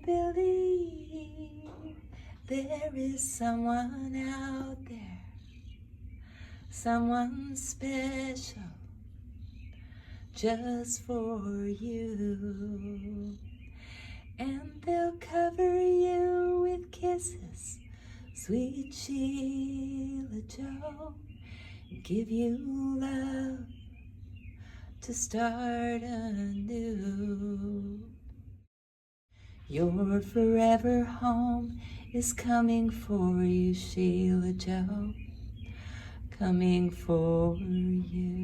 believe there is someone out there, someone special just for you. And they'll cover you with kisses, sweet Sheila Joe, give you love to start anew. Your forever home is coming for you, Sheila Joe, coming for you.